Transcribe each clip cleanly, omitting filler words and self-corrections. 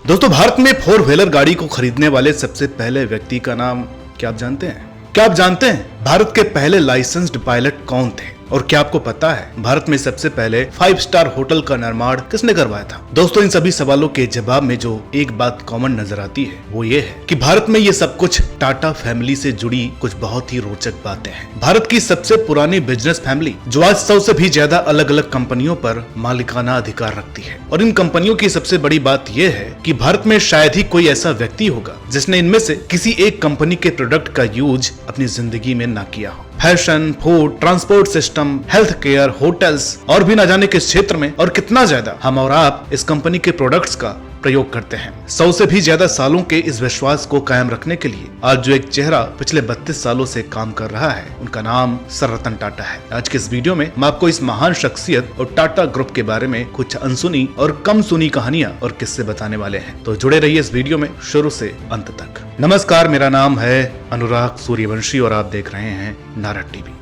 दोस्तों, भारत में four wheeler गाड़ी को खरीदने वाले सबसे पहले व्यक्ति का नाम क्या आप जानते हैं? क्या आप जानते हैं भारत के पहले लाइसेंस्ड पायलट कौन थे? और क्या आपको पता है भारत में सबसे पहले 5 स्टार होटल का निर्माण किसने करवाया था? दोस्तों, इन सभी सवालों के जवाब में जो एक बात कॉमन नजर आती है वो ये है कि भारत में ये सब कुछ टाटा फैमिली से जुड़ी कुछ बहुत ही रोचक बातें हैं। भारत की सबसे पुरानी बिजनेस फैमिली जो आज 100 से भी ज्यादा अलग अलग कंपनियों पर मालिकाना अधिकार रखती है। और इन कंपनियों की सबसे बड़ी बात यह है कि भारत में शायद ही कोई ऐसा व्यक्ति होगा जिसने इनमें से किसी एक कंपनी के प्रोडक्ट का यूज अपनी जिंदगी में ना किया हो। Fashion, food, transport system, health care, hotels और भी न जाने किस क्षेत्र में और कितना ज्यादा हम और आप इस कंपनी के प्रोडक्ट्स का प्रयोग करते हैं। 100 से भी ज्यादा सालों के इस विश्वास को कायम रखने के लिए आज जो एक चेहरा पिछले 32 सालों से काम कर रहा है, उनका नाम सर रतन टाटा है। आज के इस वीडियो में हम आपको इस महान शख्सियत और टाटा ग्रुप के बारे में कुछ अनसुनी और कम सुनी कहानियां और किस्से बताने वाले हैं। तो जुड़े रहिए इस वीडियो में शुरू से अंत तक। नमस्कार, मेरा नाम है अनुराग सूर्यवंशी और आप देख रहे हैं नारद टीवी।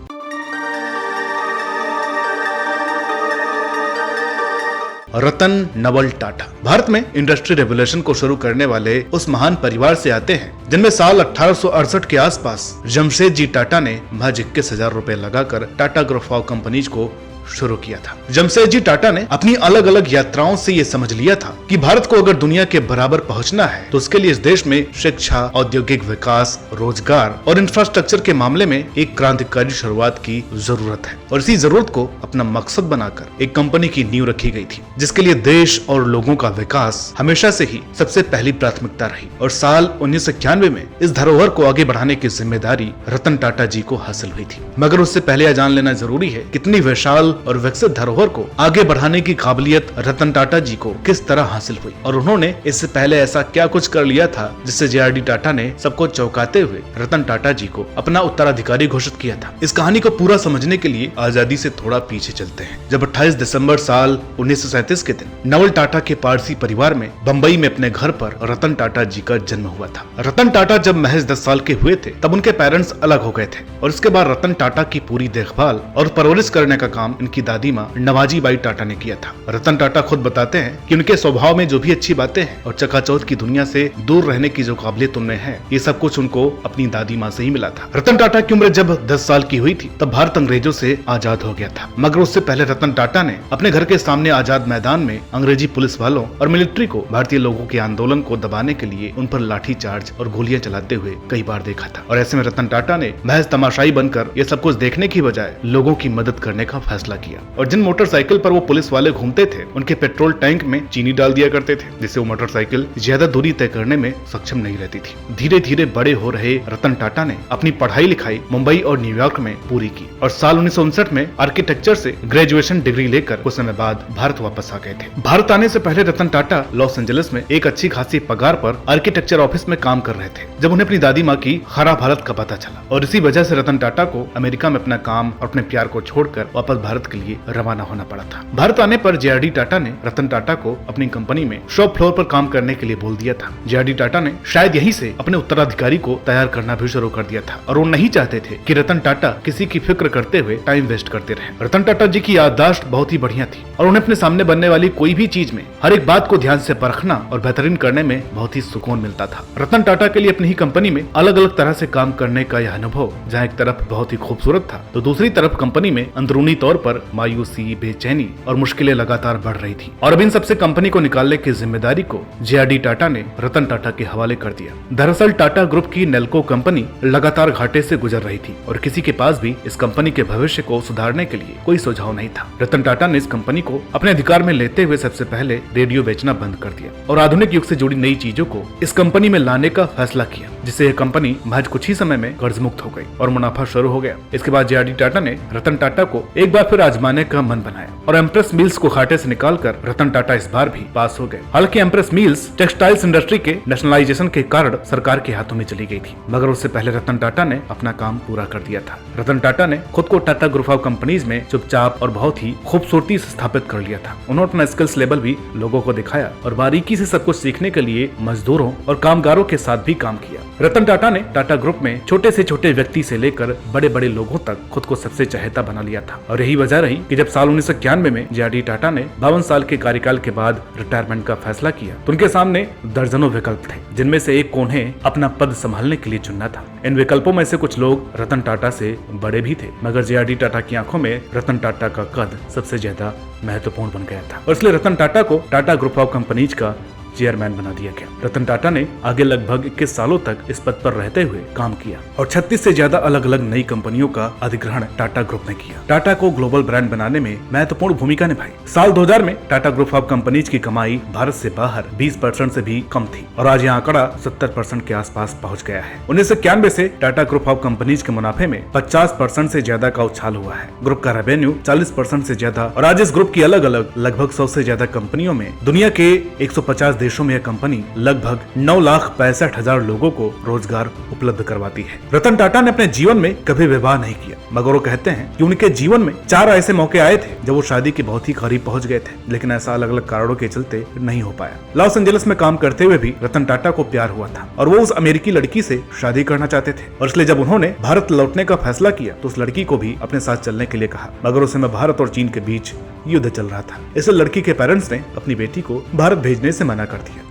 रतन नवल टाटा भारत में इंडस्ट्री रेवोल्यूशन को शुरू करने वाले उस महान परिवार से आते हैं जिनमें साल 1868 के आसपास जमशेद जी टाटा ने महज 21,000 रुपए लगाकर टाटा ग्रुप ऑफ कंपनीज को शुरू किया था। जमशेद जी टाटा ने अपनी अलग अलग यात्राओं से ये समझ लिया था कि भारत को अगर दुनिया के बराबर पहुंचना है तो उसके लिए इस देश में शिक्षा, औद्योगिक विकास, रोजगार और इंफ्रास्ट्रक्चर के मामले में एक क्रांतिकारी शुरुआत की जरूरत है। और इसी जरूरत को अपना मकसद बनाकर एक कंपनी की नींव रखी गई थी जिसके लिए देश और लोगों का विकास हमेशा से ही सबसे पहली प्राथमिकता रही। और साल 1991 में इस धरोहर को आगे बढ़ाने की जिम्मेदारी रतन टाटा जी को हासिल हुई थी। मगर उससे पहले यह जान लेना जरूरी है कितनी विशाल और विकसित धरोहर को आगे बढ़ाने की काबिलियत रतन टाटा जी को किस तरह हासिल हुई और उन्होंने इससे पहले ऐसा क्या कुछ कर लिया था जिससे JRD टाटा ने सबको चौंकाते हुए रतन टाटा जी को अपना उत्तराधिकारी घोषित किया था। इस कहानी को पूरा समझने के लिए आजादी से थोड़ा पीछे चलते हैं। जब 28 दिसंबर साल 1937 के दिन नवल टाटा के पारसी परिवार में बम्बई में अपने घर पर रतन टाटा जी का जन्म हुआ था। रतन टाटा जब महज 10 साल के हुए थे तब उनके पेरेंट्स अलग हो गए थे और इसके बाद रतन टाटा की पूरी देखभाल और परवरिश करने का काम की दादी माँ नवाजी बाई टाटा ने किया था। रतन टाटा खुद बताते हैं कि उनके स्वभाव में जो भी अच्छी बातें हैं और चकाचौंध की दुनिया से दूर रहने की जो काबिलियत उनमें है, ये सब कुछ उनको अपनी दादी माँ से ही मिला था। रतन टाटा की उम्र जब 10 साल की हुई थी तब भारत अंग्रेजों से आजाद हो गया था। मगर उससे पहले रतन टाटा ने अपने घर के सामने आजाद मैदान में अंग्रेजी पुलिस वालों और मिलिट्री को भारतीय लोगों के आंदोलन को दबाने के लिए उन पर लाठी चार्ज और गोलियां चलाते हुए कई बार देखा था। और ऐसे में रतन टाटा ने महज तमाशाई बनकर ये सब कुछ देखने की बजाय लोगों की मदद करने का फैसला किया। और जिन मोटरसाइकिल पर वो पुलिस वाले घूमते थे उनके पेट्रोल टैंक में चीनी डाल दिया करते थे जिससे वो मोटरसाइकिल ज्यादा दूरी तय करने में सक्षम नहीं रहती थी। धीरे धीरे बड़े हो रहे रतन टाटा ने अपनी पढ़ाई लिखाई मुंबई और न्यूयॉर्क में पूरी की और साल 1959 में आर्किटेक्चर से ग्रेजुएशन डिग्री लेकर कुछ समय बाद भारत वापस आ गए थे। भारत आने से पहले रतन टाटा लॉस एंजलिस में एक अच्छी खासी पगार पर आर्किटेक्चर ऑफिस में काम कर रहे थे जब उन्हें अपनी दादी माँ की खराब हालत का पता चला। और इसी वजह से रतन टाटा को अमेरिका में अपना काम और अपने प्यार को छोड़कर वापस भारत के लिए रवाना होना पड़ा था। भारत आने पर JRD टाटा ने रतन टाटा को अपनी कंपनी में शॉप फ्लोर पर काम करने के लिए बोल दिया था। JRD टाटा ने शायद यहीं से अपने उत्तराधिकारी को तैयार करना भी शुरू कर दिया था और वो नहीं चाहते थे कि रतन टाटा किसी की फिक्र करते हुए टाइम वेस्ट करते रहे। रतन टाटा जी की याददाश्त बहुत ही बढ़िया थी और उन्हें अपने सामने बनने वाली कोई भी चीज में हर एक बात को ध्यान से परखना और बेहतरीन करने में बहुत ही सुकून मिलता था। रतन टाटा के लिए अपनी ही कंपनी में अलग अलग तरह से काम करने का यह अनुभव जहाँ एक तरफ बहुत ही खूबसूरत था तो दूसरी तरफ कंपनी में अंदरूनी तौर पर मायूसी, बेचैनी और मुश्किलें लगातार बढ़ रही थी। और अब इन सबसे कंपनी को निकालने की जिम्मेदारी को JRD टाटा ने रतन टाटा के हवाले कर दिया। दरअसल टाटा ग्रुप की नेल्को कंपनी लगातार घाटे से गुजर रही थी और किसी के पास भी इस कंपनी के भविष्य को सुधारने के लिए कोई सुझाव नहीं था। रतन टाटा ने इस कंपनी को अपने अधिकार में लेते हुए सबसे पहले रेडियो बेचना बंद कर दिया और आधुनिक युग से जुड़ी नई चीजों को इस कंपनी में लाने का फैसला किया जिससे यह कंपनी महज कुछ ही समय में कर्ज मुक्त हो गई और मुनाफा शुरू हो गया। इसके बाद JRD टाटा ने रतन टाटा को एक बार फिर आजमाने का मन बनाया और एम्प्रेस मिल्स को घाटे से निकालकर रतन टाटा इस बार भी पास हो गए। हालांकि एम्प्रेस मिल्स टेक्सटाइल्स इंडस्ट्री के नेशनलाइजेशन के कारण सरकार के हाथों में चली गई थी मगर उससे पहले रतन टाटा ने अपना काम पूरा कर दिया था। रतन टाटा ने खुद को टाटा ग्रुप ऑफ कंपनीज में चुपचाप और बहुत ही खूबसूरती से स्थापित कर लिया था। उन्होंने अपना स्किल्स लेवल भी लोगों को दिखाया और बारीकी से सब कुछ सीखने के लिए मजदूरों और कामगारों के साथ भी काम किया। रतन टाटा ने टाटा ग्रुप में छोटे से छोटे व्यक्ति से लेकर बड़े बड़े लोगों तक खुद को सबसे चहेता बना लिया था और यही वजह रही कि जब साल 1991 में जे.आर.डी. टाटा ने 52 साल के कार्यकाल के बाद रिटायरमेंट का फैसला किया तो उनके सामने दर्जनों विकल्प थे, जिनमें से एक को उन्हें अपना पद संभालने के लिए चुनना था। इन विकल्पों में से कुछ लोग रतन टाटा से बड़े भी थे, मगर जे.आर.डी. टाटा की आंखों में रतन टाटा का कद सबसे ज्यादा महत्वपूर्ण बन गया था और इसलिए रतन टाटा को टाटा ग्रुप ऑफ कंपनीज का चेयरमैन बना दिया गया। रतन टाटा ने आगे लगभग 21 सालों तक इस पद पर रहते हुए काम किया और 36 से ज्यादा अलग अलग नई कंपनियों का अधिग्रहण टाटा ग्रुप ने किया। टाटा को ग्लोबल ब्रांड बनाने में महत्वपूर्ण भूमिका निभाई। साल 2000 में टाटा ग्रुप ऑफ कंपनीज की कमाई भारत से बाहर 20% से भी कम थी और आज यह आंकड़ा 70% के आसपास पहुंच गया है। 1991 से टाटा ग्रुप ऑफ कंपनीज के मुनाफे में 50% से ज्यादा का उछाल हुआ है। ग्रुप का रेवेन्यू 40% से ज्यादा और आज इस ग्रुप की अलग अलग लगभग 100 से ज्यादा कंपनियों में दुनिया के 150 देशों में यह कंपनी लगभग 9,65,000 लोगों को रोजगार उपलब्ध करवाती है। रतन टाटा ने अपने जीवन में कभी विवाह नहीं किया, मगर वो कहते हैं कि उनके जीवन में 4 ऐसे मौके आए थे जब वो शादी के बहुत ही करीब पहुंच गए थे, लेकिन ऐसा अलग अलग कारणों के चलते नहीं हो पाया। लॉस एंजलिस में काम करते हुए भी रतन टाटा को प्यार हुआ था और वो उस अमेरिकी लड़की से शादी करना चाहते थे और इसलिए जब उन्होंने भारत लौटने का फैसला किया तो उस लड़की को भी अपने साथ चलने के लिए कहा, मगर उस समय भारत और चीन के बीच युद्ध चल रहा था। इसलिए लड़की के पेरेंट्स ने अपनी बेटी को भारत भेजने से मना कर दिया।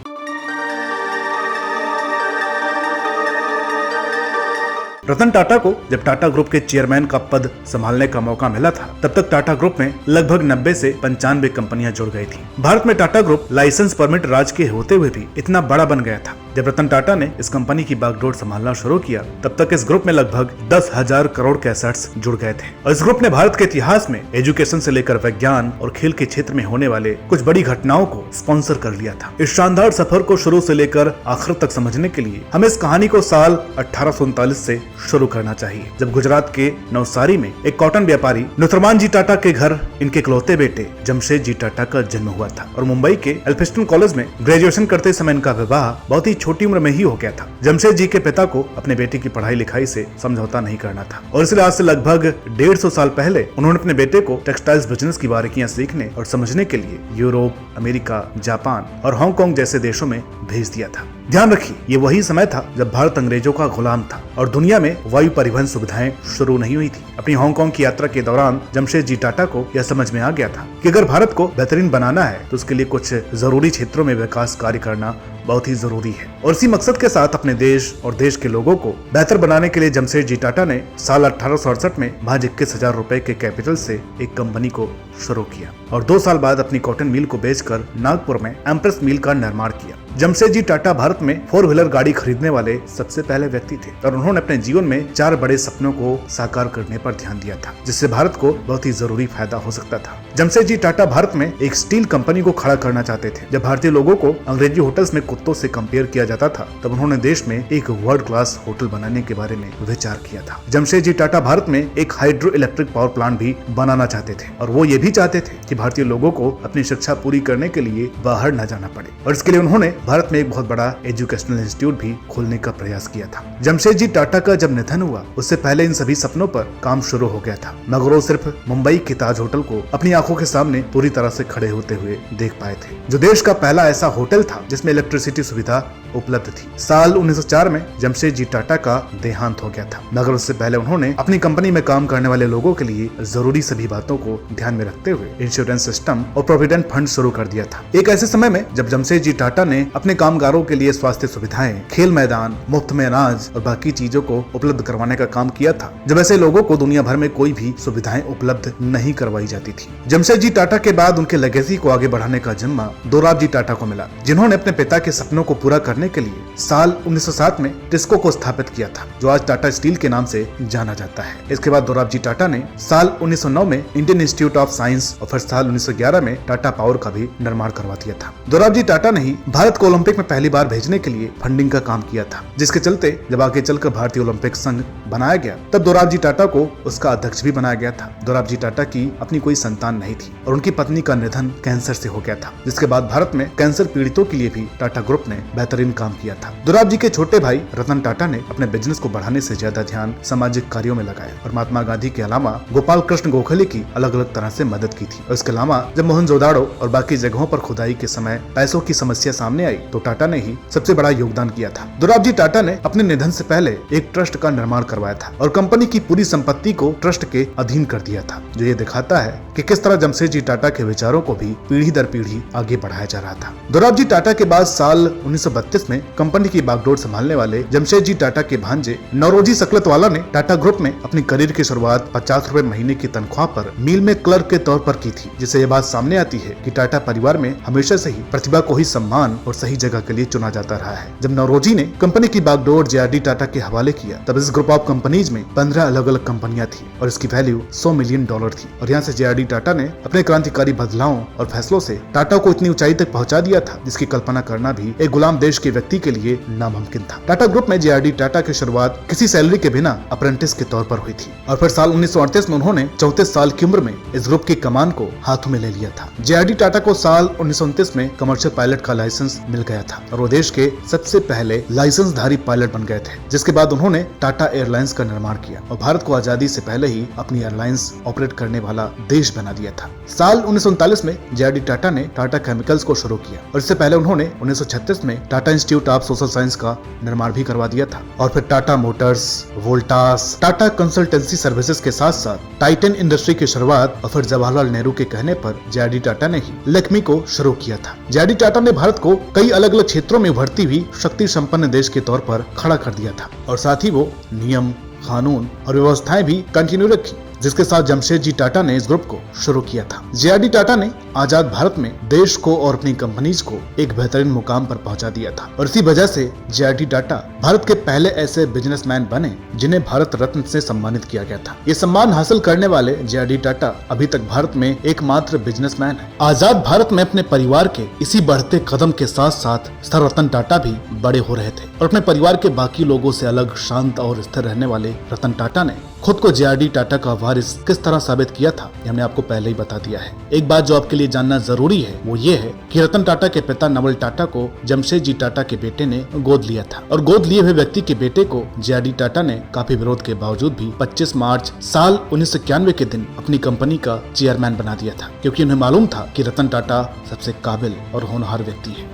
रतन टाटा को जब टाटा ग्रुप के चेयरमैन का पद संभालने का मौका मिला था तब तक टाटा ग्रुप में लगभग 90 से 95 कंपनियां जुड़ गई थी। भारत में टाटा ग्रुप लाइसेंस परमिट राज के होते हुए भी इतना बड़ा बन गया था। जब रतन टाटा ने इस कंपनी की बागडोर संभालना शुरू किया तब तक इस ग्रुप में लगभग 10,000 करोड़ के एसेट्स जुड़ गए थे और इस ग्रुप ने भारत के इतिहास में एजुकेशन से लेकर विज्ञान और खेल के क्षेत्र में होने वाले कुछ बड़ी घटनाओं को स्पॉन्सर कर लिया था। इस शानदार सफर को शुरू से लेकर आखिर तक समझने के लिए हमें इस कहानी को साल 1839 से शुरू करना चाहिए, जब गुजरात के नवसारी में एक कॉटन व्यापारी नुतरमान जी टाटा के घर इनके इकलौते बेटे जमशेद जी टाटा का जन्म हुआ था और मुंबई के एल्फिंस्टन कॉलेज में ग्रेजुएशन करते समय इनका विवाह बहुत ही छोटी उम्र में ही हो गया था। जमशेद जी के पिता को अपने बेटे की पढ़ाई लिखाई से समझौता नहीं करना था और इसलिए आज से लगभग 150 साल पहले उन्होंने अपने बेटे को टेक्सटाइल्स बिजनेस की बारीकियां सीखने और समझने के लिए यूरोप, अमेरिका, जापान और हांगकांग जैसे देशों में भेज दिया था। ध्यान रखिए, ये वही समय था जब भारत अंग्रेजों का गुलाम था और दुनिया में वायु परिवहन सुविधाएं शुरू नहीं हुई थी। अपनी हांगकांग की यात्रा के दौरान जमशेद जी टाटा को यह समझ में आ गया था कि अगर भारत को बेहतरीन बनाना है तो उसके लिए कुछ जरूरी क्षेत्रों में विकास कार्य करना बहुत ही जरूरी है और इसी मकसद के साथ अपने देश और देश के लोगों को बेहतर बनाने के लिए जमशेद जी टाटा ने साल 1868 में महज 21,000 रुपए के कैपिटल से एक कंपनी को शुरू किया और 2 साल बाद अपनी कॉटन मिल को बेचकर नागपुर में एम्प्रेस मिल का निर्माण किया। जमशेद जी टाटा भारत में 4 व्हीलर गाड़ी खरीदने वाले सबसे पहले व्यक्ति थे और उन्होंने अपने जीवन में 4 बड़े सपनों को साकार करने पर ध्यान दिया था, जिससे भारत को बहुत ही जरूरी फायदा हो सकता था। जमशेद जी टाटा भारत में एक स्टील कंपनी को खड़ा करना चाहते थे। जब भारतीय लोगों को अंग्रेजी होटल्स में कुत्तों से कंपेयर किया जाता था तब उन्होंने देश में एक वर्ल्ड क्लास होटल बनाने के बारे में विचार किया था। जमशेद जी टाटा भारत में एक हाइड्रो इलेक्ट्रिक पावर प्लांट भी बनाना चाहते थे और वो ये भी चाहते थे कि भारतीय लोगों को अपनी शिक्षा पूरी करने के लिए बाहर न जाना पड़े और इसके लिए उन्होंने भारत में एक बहुत बड़ा एजुकेशनल इंस्टीट्यूट भी खोलने का प्रयास किया था। जमशेद जी टाटा का जब निधन हुआ उससे पहले इन सभी सपनों पर काम शुरू हो गया था, मगर वो सिर्फ मुंबई के ताज होटल को अपनी आंखों के सामने पूरी तरह से खड़े होते हुए देख पाए थे, जो देश का पहला ऐसा होटल था जिसमें इलेक्ट्रिसिटी सुविधा उपलब्ध थी। साल 1904 में जमशेद जी टाटा का देहांत हो गया था, मगर उससे पहले उन्होंने अपनी कंपनी में काम करने वाले लोगों के लिए जरूरी सभी बातों को ध्यान में रखते हुए इंश्योरेंस सिस्टम और प्रोविडेंट फंड शुरू कर दिया था। एक ऐसे समय में जब जमशेद जी टाटा ने अपने कामगारों के लिए स्वास्थ्य सुविधाएं, खेल मैदान, मुफ्त में अनाज और बाकी चीजों को उपलब्ध करवाने का काम किया था, जब ऐसे लोगों को दुनिया भर में कोई भी सुविधाएं उपलब्ध नहीं करवाई जाती थी। जमशेद जी टाटा के बाद उनके लेगेसी को आगे बढ़ाने का जिम्मा दोराब जी टाटा को मिला, जिन्होंने अपने पिता के सपनों को पूरा करने के लिए साल 1907 में टिस्को को स्थापित किया था, जो आज टाटा स्टील के नाम से जाना जाता है। इसके बाद दोराब जी टाटा ने साल 1909 में इंडियन इंस्टीट्यूट ऑफ साइंस और फिर साल 1911 में टाटा पावर का भी निर्माण करवा दिया था। दोराब जी टाटा ने ही भारत को ओलंपिक में पहली बार भेजने के लिए फंडिंग का काम किया था, जिसके चलते जब आगे चलकर भारतीय ओलंपिक संघ बनाया गया तब दोराब जी टाटा को उसका अध्यक्ष भी बनाया गया था। दोराब जी टाटा की अपनी कोई संतान नहीं थी और उनकी पत्नी का निधन कैंसर से हो गया था, जिसके बाद भारत में कैंसर पीड़ितों के लिए भी टाटा ग्रुप ने बेहतरीन काम किया था। दोराब जी के छोटे भाई रतन टाटा ने अपने बिजनेस को बढ़ाने से ज्यादा ध्यान सामाजिक कार्यों में लगाया और महात्मा गांधी के अलावा गोपाल कृष्ण गोखले की अलग अलग तरह से मदद की थी और इसके अलावा जब मोहनजोदाड़ो और बाकी जगहों पर खुदाई के समय पैसों की समस्या सामने आई तो टाटा ने ही सबसे बड़ा योगदान किया था। दोराबजी टाटा ने अपने निधन से पहले एक ट्रस्ट का निर्माण करवाया था और कंपनी की पूरी संपत्ति को ट्रस्ट के अधीन कर दिया था, जो ये दिखाता है कि किस तरह जमशेदजी टाटा के विचारों को भी पीढ़ी दर पीढ़ी आगे बढ़ाया जा रहा था। दोराबजी टाटा के बाद साल 1932 में कंपनी की बागडोर संभालने वाले जमशेदजी टाटा के भांजे नौरोजी सकलतवाला ने टाटा ग्रुप में अपनी करियर की शुरुआत 50 रुपए महीने की तनख्वाह पर मिल में क्लर्क के तौर पर की थी, जिससे ये बात सामने आती है कि टाटा परिवार में हमेशा से ही प्रतिभा को ही सम्मान और सही जगह के लिए चुना जाता रहा है। जब नौरोजी ने कंपनी की बागडोर JRD टाटा के हवाले किया तब इस ग्रुप ऑफ कंपनीज में 15 अलग अलग कंपनियां थी और इसकी वैल्यू $100 मिलियन थी और यहाँ से JRD टाटा ने अपने क्रांतिकारी बदलावों और फैसलों से टाटा को इतनी ऊंचाई तक पहुंचा दिया था जिसकी कल्पना करना भी एक गुलाम देश के व्यक्ति के लिए नामुमकिन था। टाटा ग्रुप में JRD टाटा की शुरुआत किसी सैलरी के बिना अप्रेंटिस के तौर पर हुई थी और फिर साल 1938 में उन्होंने 34 साल की उम्र में इस ग्रुप की कमान को हाथों में ले लिया था। JRD टाटा को साल 1929 में कमर्शियल पायलट का लाइसेंस मिल गया था और वो देश के सबसे पहले लाइसेंसधारी पायलट बन गए थे, जिसके बाद उन्होंने टाटा एयरलाइंस का निर्माण किया और भारत को आजादी से पहले ही अपनी एयरलाइंस ऑपरेट करने वाला देश बना दिया था। साल 1939 में JRD टाटा ने टाटा केमिकल्स को शुरू किया और इससे पहले उन्होंने 1936 में Tata institute of social science का निर्माण भी करवा दिया था और फिर Tata Motors, Voltas, Tata consultancy services के साथ साथ टाइटन इंडस्ट्री की शुरुआत और फिर जवाहरलाल नेहरू के कहने पर JRD टाटा ने ही लक्ष्मी को शुरू किया था। JRD टाटा ने भारत को कई अलग अलग क्षेत्रों में उभरती हुई शक्ति संपन्न देश के तौर पर खड़ा कर दिया था और साथ ही वो नियम, कानून और व्यवस्थाएं भी कंटिन्यू रखी, जिसके साथ जमशेदजी टाटा ने इस ग्रुप को शुरू किया था। JRD टाटा ने आजाद भारत में देश को और अपनी कंपनीज को एक बेहतरीन मुकाम पर पहुंचा दिया था और इसी वजह से JRD टाटा भारत के पहले ऐसे बिजनेसमैन बने जिन्हें भारत रत्न से सम्मानित किया गया था। ये सम्मान हासिल करने वाले JRD टाटा अभी तक भारत में एकमात्र बिजनेसमैन है। आजाद भारत में अपने परिवार के इसी बढ़ते कदम के साथ साथ सर रतन टाटा भी बड़े हो रहे थे और अपने परिवार के बाकी लोगों से अलग, शांत और स्थिर रहने वाले रतन टाटा ने खुद को JRD टाटा का वारिस किस तरह साबित किया था, ये हमने आपको पहले ही बता दिया है। एक बात जो आपके लिए जानना जरूरी है वो ये है कि रतन टाटा के पिता नवल टाटा को जमशेदजी टाटा के बेटे ने गोद लिया था और गोद लिए हुए व्यक्ति के बेटे को JRD टाटा ने काफी विरोध के बावजूद भी 25 मार्च साल 1991 के दिन अपनी कंपनी का चेयरमैन बना दिया था, क्योंकि उन्हें मालूम था कि रतन टाटा सबसे काबिल और होनहार व्यक्ति है।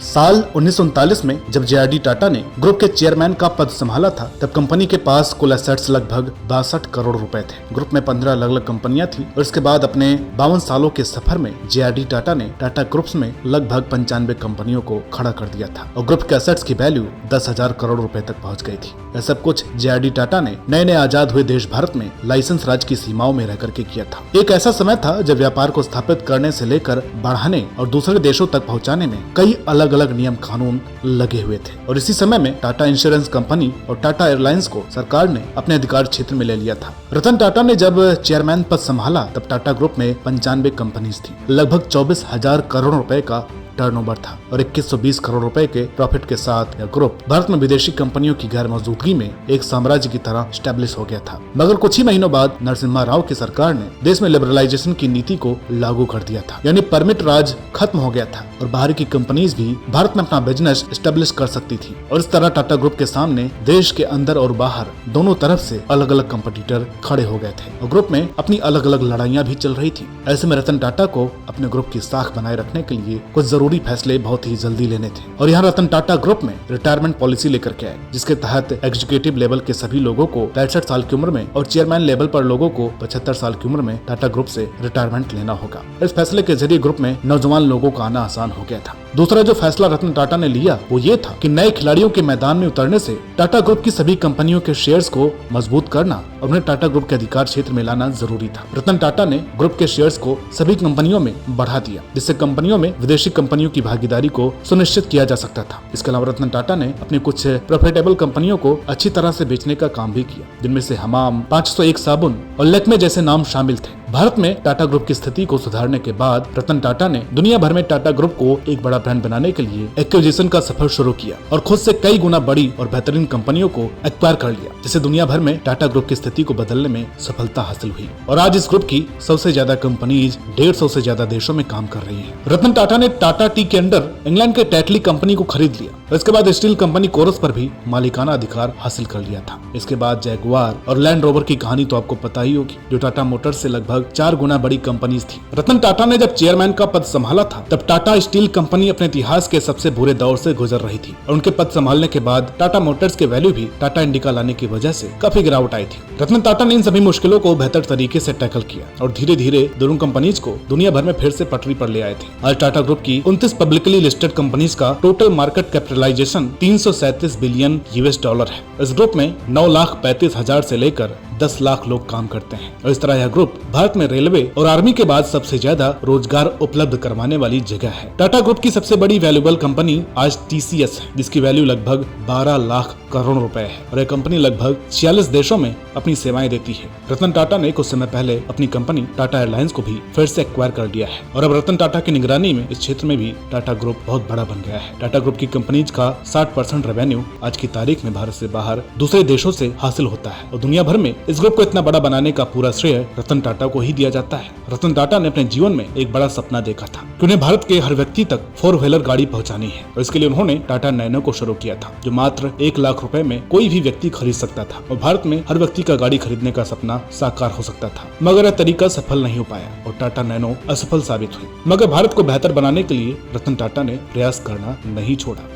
साल 1939 में जब JRD टाटा ने ग्रुप के चेयरमैन का पद संभाला था तब कंपनी के पास कुल एसेट्स लगभग 62 करोड़ रुपए थे। ग्रुप में 15 अलग अलग कंपनियां थी और इसके बाद अपने 52 सालों के सफर में JRD टाटा ने टाटा ग्रुप्स में लगभग 95 कंपनियों को खड़ा कर दिया था और ग्रुप के एसेट्स की वैल्यू 10,000 करोड़ रुपए तक पहुंच गई थी। यह सब कुछ JRD टाटा ने नए नए आजाद हुए देश भारत में लाइसेंस राज की सीमाओं में रह करके किया था। एक ऐसा समय था जब व्यापार को स्थापित करने से लेकर बढ़ाने और दूसरे देशों तक पहुँचाने में कई अलग अलग नियम कानून लगे हुए थे और इसी समय में टाटा इंश्योरेंस कंपनी और टाटा एयरलाइंस को सरकार ने अपने अधिकार क्षेत्र में ले लिया था। रतन टाटा ने जब चेयरमैन पद संभाला तब टाटा ग्रुप में 95 कंपनीज थी, लगभग 24,000 करोड़ रुपए का टर्नओवर था और 2120 करोड़ रुपए के प्रॉफिट के साथ यह ग्रुप भारत में विदेशी कंपनियों की गैर मौजूदगी में एक साम्राज्य की तरह स्टैब्लिश हो गया था। मगर कुछ ही महीनों बाद नरसिम्हा राव की सरकार ने देश में लिबरलाइजेशन की नीति को लागू कर दिया था, यानी परमिट राज खत्म हो गया था और बाहर की कंपनीज भी भारत में अपना बिजनेस स्टैब्लिश कर सकती थी और इस तरह टाटा ग्रुप के सामने देश के अंदर और बाहर दोनों तरफ से अलग अलग कंपटीटर खड़े हो गए थे और ग्रुप में अपनी अलग अलग लड़ाइयां भी चल रही थी। ऐसे में रतन टाटा को अपने ग्रुप की साख बनाए रखने के लिए कुछ जरूरी फैसले बहुत ही जल्दी लेने थे और यहाँ रतन टाटा ग्रुप में रिटायरमेंट पॉलिसी लेकर के आए, जिसके तहत एग्जीक्यूटिव लेवल के सभी लोगों को 65 साल की उम्र में और चेयरमैन लेवल पर लोगों को 75 साल की उम्र में टाटा ग्रुप से रिटायरमेंट लेना होगा। इस फैसले के जरिए ग्रुप में नौजवान लोगों का आना आसान हो गया था। दूसरा जो फैसला रतन टाटा ने लिया वो ये था कि नए खिलाड़ियों के मैदान में उतरने से टाटा ग्रुप की सभी कंपनियों के शेयर्स को मजबूत करना और उन्हें टाटा ग्रुप के अधिकार क्षेत्र में लाना जरूरी था। रतन टाटा ने ग्रुप के शेयर्स को सभी कंपनियों में बढ़ा दिया, जिससे कंपनियों में विदेशी कंपनियों की भागीदारी को सुनिश्चित किया जा सकता था। इसके अलावा रतन टाटा ने अपनी कुछ प्रॉफिटेबल कंपनियों को अच्छी तरह से बेचने का काम भी किया, जिनमें से हमाम, 501 साबुन और लैक्मे जैसे नाम शामिल थे। भारत में टाटा ग्रुप की स्थिति को सुधारने के बाद रतन टाटा ने दुनिया भर में टाटा ग्रुप को एक बड़ा ब्रांड बनाने के लिए एक्विजिशन का सफर शुरू किया और खुद से कई गुना बड़ी और बेहतरीन कंपनियों को एक्वायर कर लिया, जिससे दुनिया भर में टाटा ग्रुप की स्थिति को बदलने में सफलता हासिल हुई। और आज इस ग्रुप की सबसे ज्यादा कंपनीज 150 से ज्यादा देशों में काम कर रही है। रतन टाटा ने टाटा टी के अंडर इंग्लैंड के टेटली कंपनी को खरीद लिया और इसके बाद स्टील कंपनी कोरस पर भी मालिकाना अधिकार हासिल कर लिया था। इसके बाद जैगुआर और लैंड रोवर की कहानी तो आपको पता ही होगी, जो टाटा मोटर्स से लगभग 4 गुना बड़ी कंपनीज थी। रतन टाटा ने जब चेयरमैन का पद संभाला था तब टाटा स्टील कंपनी अपने इतिहास के सबसे बुरे दौर से गुजर रही थी और उनके पद संभालने के बाद टाटा मोटर्स के वैल्यू भी टाटा इंडिका लाने की वजह से काफी गिरावट आई थी। रतन टाटा ने इन सभी मुश्किलों को बेहतर तरीके से टैकल किया और धीरे धीरे दोनों कंपनीज को दुनिया भर में फिर से पटरी पर ले आए थे। आज टाटा ग्रुप की 29 पब्लिकली लिस्टेड कंपनीज का टोटल मार्केट कैपिटलाइजेशन 337 बिलियन $। है। इस ग्रुप में 9,35,000 से लेकर 10 लाख लोग काम करते हैं और इस तरह यह ग्रुप भारत में रेलवे और आर्मी के बाद सबसे ज्यादा रोजगार उपलब्ध करवाने वाली जगह है। टाटा ग्रुप की सबसे बड़ी वैल्यूएबल कंपनी आज TCS है, जिसकी वैल्यू लगभग 12 लाख करोड़ रुपए है और यह कंपनी लगभग 46 देशों में अपनी सेवाएं देती है। रतन टाटा ने कुछ समय पहले अपनी कंपनी टाटा एयरलाइंस को भी फिर से एक्वायर कर लिया है और अब रतन टाटा की निगरानी में इस क्षेत्र में भी टाटा ग्रुप बहुत बड़ा बन गया है। टाटा ग्रुप की कंपनीज का 60% रेवेन्यू आज की तारीख में भारत से बाहर दूसरे देशों से हासिल होता है और दुनिया भर में इस ग्रुप को इतना बड़ा बनाने का पूरा श्रेय रतन टाटा को ही दिया जाता है। रतन टाटा ने अपने जीवन में एक बड़ा सपना देखा था कि उन्हें भारत के हर व्यक्ति तक 4 व्हीलर गाड़ी पहुंचानी है और इसके लिए उन्होंने टाटा नैनो को शुरू किया था, जो मात्र 1 लाख रुपए में कोई भी व्यक्ति खरीद सकता था और भारत में हर व्यक्ति का गाड़ी खरीदने का सपना साकार हो सकता था। मगर यह तरीका सफल नहीं हो पाया और टाटा नैनो असफल साबित हुई। मगर भारत को बेहतर बनाने के लिए रतन टाटा ने प्रयास करना नहीं छोड़ा।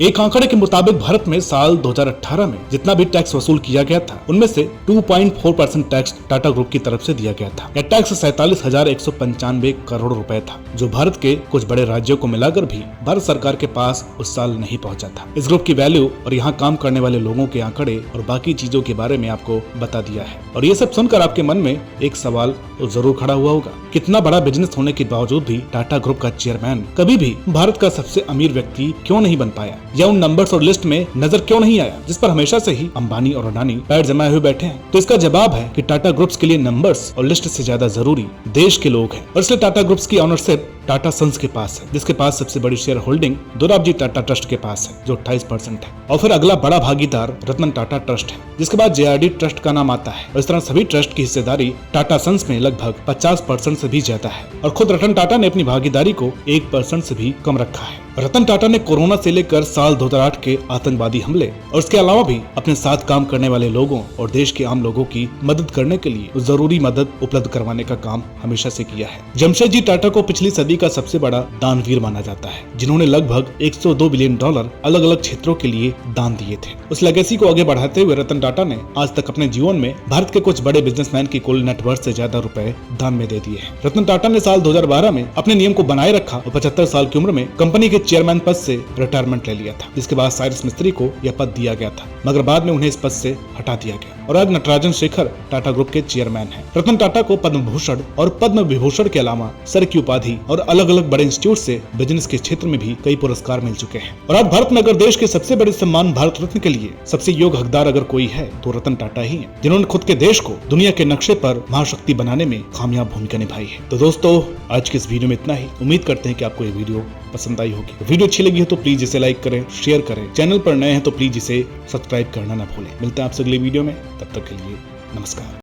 एक आंकड़े के मुताबिक भारत में साल 2018 में जितना भी टैक्स वसूल किया गया था उनमें से 2.4% टैक्स टाटा ग्रुप की तरफ से दिया गया था। यह टैक्स 47,195 करोड़ रुपए था, जो भारत के कुछ बड़े राज्यों को मिलाकर भी भारत सरकार के पास उस साल नहीं पहुंचा था। इस ग्रुप की वैल्यू और यहाँ काम करने वाले लोगों के आंकड़े और बाकी चीजों के बारे में आपको बता दिया है और ये सब सुनकर आपके मन में एक सवाल तो जरूर खड़ा हुआ होगा, कितना बड़ा बिजनेस होने के बावजूद भी टाटा ग्रुप का चेयरमैन कभी भी भारत का सबसे अमीर व्यक्ति क्यों नहीं बन पाया या उन नंबर्स और लिस्ट में नजर क्यों नहीं आया जिस पर हमेशा से ही अंबानी और अडानी पैर जमाए हुए बैठे हैं। तो इसका जवाब है कि टाटा ग्रुप्स के लिए नंबर्स और लिस्ट से ज्यादा जरूरी देश के लोग हैं और इसलिए टाटा ग्रुप्स की ऑनरशिप टाटा सन्स के पास है, जिसके पास सबसे बड़ी share holding Dorabji Tata trust के पास है जो 28% है और फिर अगला बड़ा भागीदार रतन टाटा ट्रस्ट है, जिसके बाद JRD ट्रस्ट का नाम आता है और इस तरह सभी ट्रस्ट की हिस्सेदारी टाटा सन्स में लगभग 50% से भी ज्यादा है और खुद रतन टाटा ने अपनी भागीदारी को 1% से भी कम रखा है। रतन टाटा ने कोरोना से लेकर साल 2008 के आतंकवादी हमले और उसके अलावा भी अपने साथ काम करने वाले लोगों और देश के आम लोगों की मदद करने के लिए जरूरी मदद उपलब्ध करवाने का काम हमेशा से किया है। जमशेदजी टाटा को पिछली सदी का सबसे बड़ा दानवीर माना जाता है, जिन्होंने लगभग $102 बिलियन अलग अलग क्षेत्रों के लिए दान दिए थे। उस लेगेसी को आगे बढ़ाते हुए रतन टाटा ने आज तक अपने जीवन में भारत के कुछ बड़े बिजनेसमैन की कुल नेटवर्थ से ज्यादा रुपए दान में दे दिए हैं। रतन टाटा ने साल 2012 में अपने नियम को बनाए रखा और 75 साल की उम्र में कंपनी के चेयरमैन पद से रिटायरमेंट ले लिया था, जिसके बाद साइरस मिस्त्री को यह पद दिया गया था, मगर बाद में उन्हें इस पद से हटा दिया गया और आज नटराजन शेखर टाटा ग्रुप के चेयरमैन हैं। रतन टाटा को पद्म भूषण और पद्म विभूषण के अलावा सर की उपाधि और अलग अलग बड़े इंस्टीट्यूट से बिजनेस के क्षेत्र में भी कई पुरस्कार मिल चुके हैं और आज भारत में अगर देश के सबसे बड़े सम्मान भारत रत्न के लिए सबसे योग्य हकदार अगर कोई है तो रतन टाटा ही है, जिन्होंने खुद के देश को दुनिया के नक्शे पर महाशक्ति बनाने में कामयाब भूमिका निभाई है। तो दोस्तों, आज के इस वीडियो में इतना ही। उम्मीद करते हैं कि आपको ये वीडियो पसंद आई होगी। वीडियो अच्छी लगी हो तो प्लीज इसे लाइक करें, शेयर करें। चैनल पर नए हैं तो प्लीज इसे सब्सक्राइब करना ना भूलें। मिलते हैं आपसे अगले वीडियो में, तब तक के लिए नमस्कार।